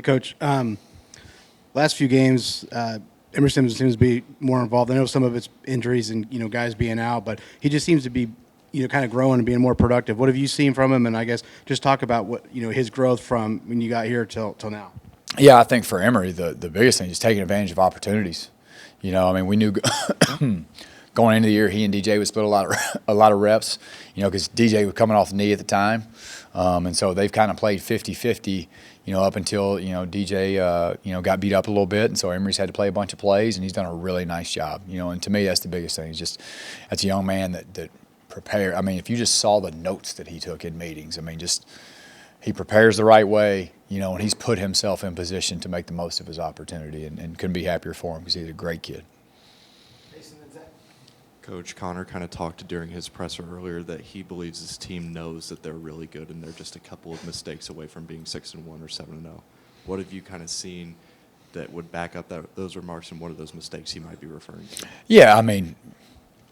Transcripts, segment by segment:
Hey, Coach. Last few games, Emerson seems to be more involved. I know some of it's injuries and guys being out, but he just seems to be kind of growing and being more productive. What have you seen from him? And I guess just talk about what his growth from when you got here till now. Yeah, I think for Emory, the biggest thing is taking advantage of opportunities. We knew going into the year he and DJ would split a lot of reps, because DJ was coming off the knee at the time. And so they've kind of played 50-50, up until, DJ, got beat up a little bit. And so Emory's had to play a bunch of plays, and he's done a really nice job. And to me, that's the biggest thing. That's a young man that prepared. I mean, if you just saw the notes that he took in meetings, he prepares the right way, and he's put himself in position to make the most of his opportunity, and couldn't be happier for him because he's a great kid. Coach Connor kind of talked during his presser earlier that he believes his team knows that they're really good and they're just a couple of mistakes away from being 6-1 or 7-0. What have you kind of seen that would back up those remarks, and what are those mistakes he might be referring to? Yeah,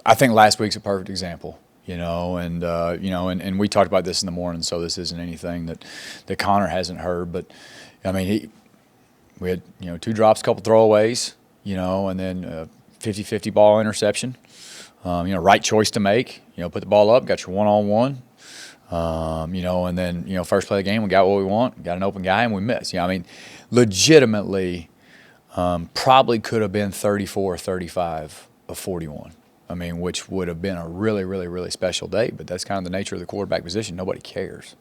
I think last week's a perfect example. And we talked about this in the morning, so this isn't anything that Connor hasn't heard. But we had 2 drops, a couple throwaways, and then a 50-50 ball interception. Right choice to make. Put the ball up, got your one-on-one. And then first play of the game, we got what we want, got an open guy, and we missed. Legitimately, probably could have been 34-35 of 41. Which would have been a really, really, really special day. But that's kind of the nature of the quarterback position. Nobody cares.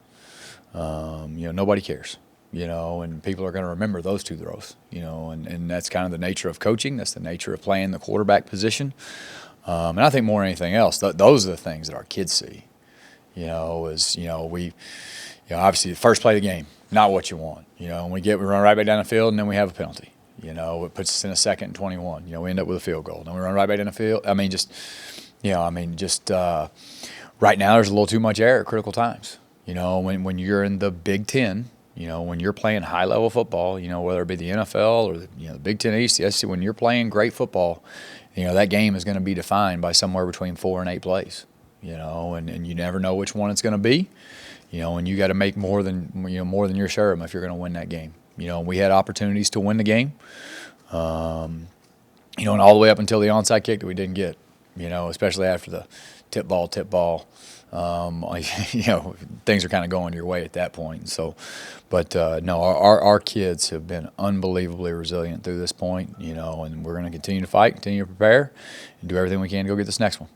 Nobody cares. And people are going to remember those 2 throws. And that's kind of the nature of coaching. That's the nature of playing the quarterback position. And I think more than anything else, those are the things that our kids see. We obviously the first play of the game, not what you want. We run right back down the field, and then we have a penalty. It puts us in a 2nd and 21. We end up with a field goal. Then we run right back down the field. Right now there's a little too much error at critical times. When you're in the Big Ten, when you're playing high-level football, whether it be the NFL or the Big Ten East, the SEC, when you're playing great football, that game is going to be defined by somewhere between 4 and 8 plays. And you never know which one it's going to be. And you got to make more than your share of them if you're going to win that game. We had opportunities to win the game, and all the way up until the onside kick that we didn't get, especially after the tip ball. Things are kind of going your way at that point. So, but no, our kids have been unbelievably resilient through this point, and we're going to continue to fight, continue to prepare, and do everything we can to go get this next one.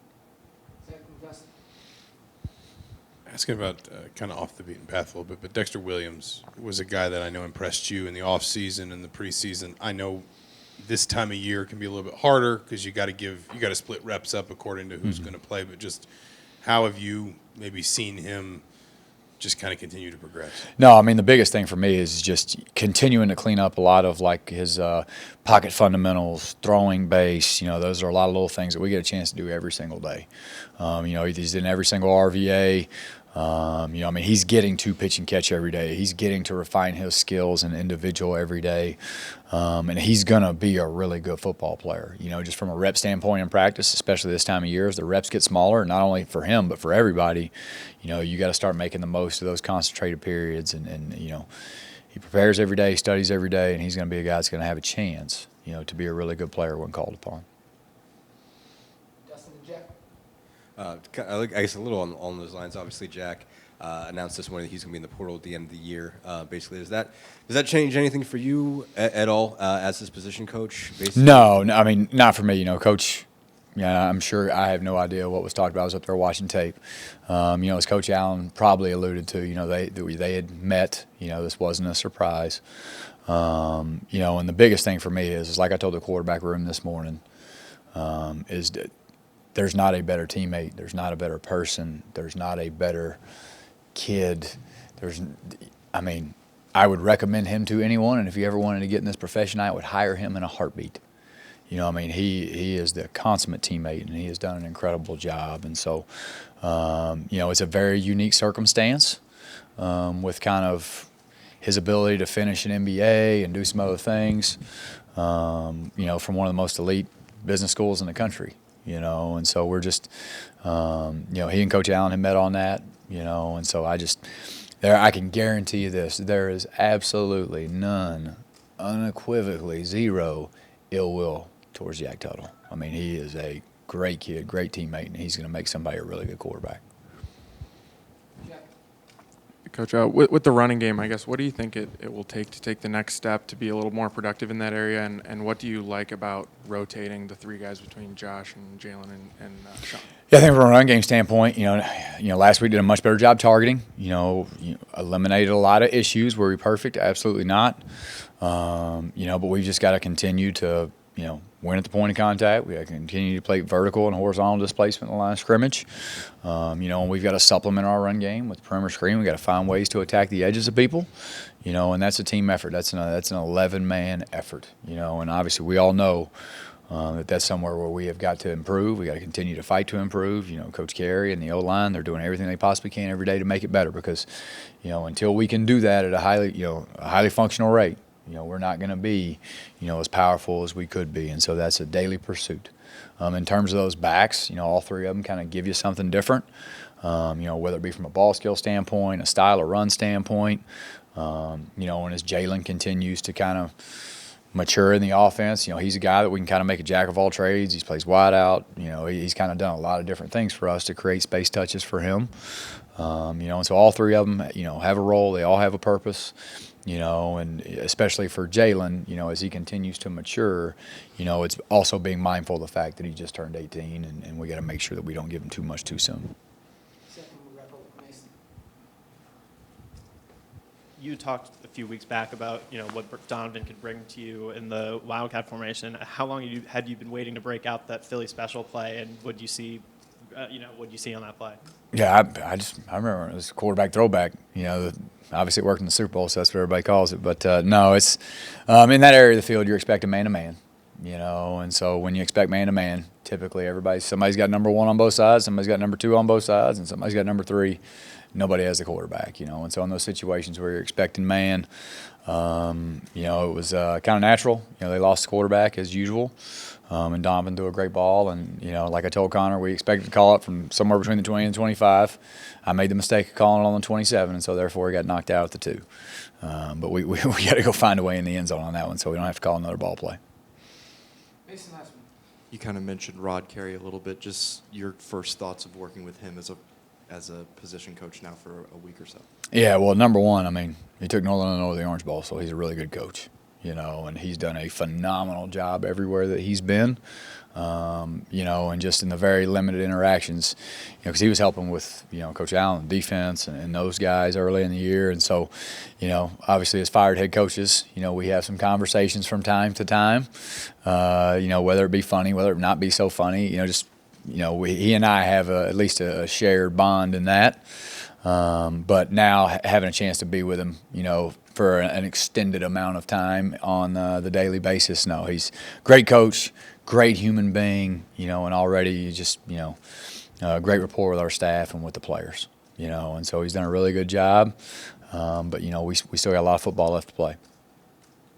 Asking about kind of off the beaten path a little bit, but Dexter Williams was a guy that I know impressed you in the offseason and the preseason. I know this time of year can be a little bit harder because you got to split reps up according to who's going to play. But just how have you maybe seen him just kind of continue to progress? No, the biggest thing for me is just continuing to clean up a lot of his pocket fundamentals, throwing base. Those are a lot of little things that we get a chance to do every single day. He's in every single RVA. He's getting to pitch and catch every day. He's getting to refine his skills and individual every day. And he's going to be a really good football player, just from a rep standpoint in practice, especially this time of year as the reps get smaller, not only for him but for everybody. You got to start making the most of those concentrated periods. And he prepares every day, studies every day, and he's going to be a guy that's going to have a chance, to be a really good player when called upon. I guess a little on those lines. Obviously, Jack announced this morning that he's going to be in the portal at the end of the year. Basically, does that change anything for you at all as his position coach? Basically? No, not for me. Coach. I'm sure I have no idea what was talked about. I was up there watching tape. As Coach Allen probably alluded to, they had met. This wasn't a surprise. And the biggest thing for me is like I told the quarterback room this morning, is that there's not a better teammate. There's not a better person. There's not a better kid. I would recommend him to anyone, and if you ever wanted to get in this profession, I would hire him in a heartbeat. He is the consummate teammate, and he has done an incredible job. And so, it's a very unique circumstance with kind of his ability to finish an MBA and do some other things, from one of the most elite business schools in the country. And so we're just, he and Coach Allen have met on that, and so I just, I can guarantee you this: there is absolutely none, unequivocally zero, ill will towards Jack Tuttle. I mean, he is a great kid, great teammate, and he's going to make somebody a really good quarterback. Coach, with the running game, I guess, what do you think it will take to take the next step to be a little more productive in that area? And what do you like about rotating the three guys between Josh and Jalen and Sean? Yeah, I think from a run game standpoint, last week did a much better job targeting. You eliminated a lot of issues. Were we perfect? Absolutely not. But we've just got to continue to, win at the point of contact. We got to continue to play vertical and horizontal displacement in the line of scrimmage. And we've got to supplement our run game with perimeter screen. We've got to find ways to attack the edges of people, and that's a team effort. That's an 11-man effort, and obviously we all know that's somewhere where we have got to improve. We got to continue to fight to improve. Coach Carey and the O-line, they're doing everything they possibly can every day to make it better because, until we can do that at a highly functional rate, we're not going to be, as powerful as we could be. And so that's a daily pursuit. In terms of those backs, all three of them kind of give you something different, whether it be from a ball skill standpoint, a style of run standpoint, and as Jalen continues to kind of mature in the offense, he's a guy that we can kind of make a jack of all trades. He plays wide out. He's kind of done a lot of different things for us to create space touches for him. And so all three of them, have a role. They all have a purpose. And especially for Jalen, as he continues to mature, it's also being mindful of the fact that he just turned 18, and we got to make sure that we don't give him too much too soon. You talked a few weeks back about what Donovan could bring to you in the Wildcat formation. How long had you been waiting to break out that Philly special play, and what do you see? What do you see on that play? Yeah, I remember it was quarterback throwback. Obviously it worked in the Super Bowl, so that's what everybody calls it. But no, it's in that area of the field you're expecting man-to-man. And so when you expect man-to-man, typically somebody's got number one on both sides, somebody's got number two on both sides, and somebody's got number three. Nobody has a quarterback, And so in those situations where you're expecting man, it was kind of natural. They lost the quarterback as usual. And Donovan threw a great ball. And, like I told Connor, we expected to call it from somewhere between the 20 and 25. I made the mistake of calling it on the 27, and so therefore he got knocked out at the 2. But we got to go find a way in the end zone on that one so we don't have to call another ball play. You kind of mentioned Rod Carey a little bit. Just your first thoughts of working with him as a position coach now for a week or so. Yeah, well, number one, he took Northern Illinois to the Orange Bowl, so he's a really good coach. And he's done a phenomenal job everywhere that he's been, and just in the very limited interactions, because he was helping with, Coach Allen, defense, and those guys early in the year. And so, obviously as fired head coaches, we have some conversations from time to time, whether it be funny, whether it not be so funny, he and I have at least a shared bond in that. But now having a chance to be with him, for an extended amount of time on the daily basis, no, he's a great coach, great human being, and already just, great rapport with our staff and with the players, and so he's done a really good job. But, we still got a lot of football left to play.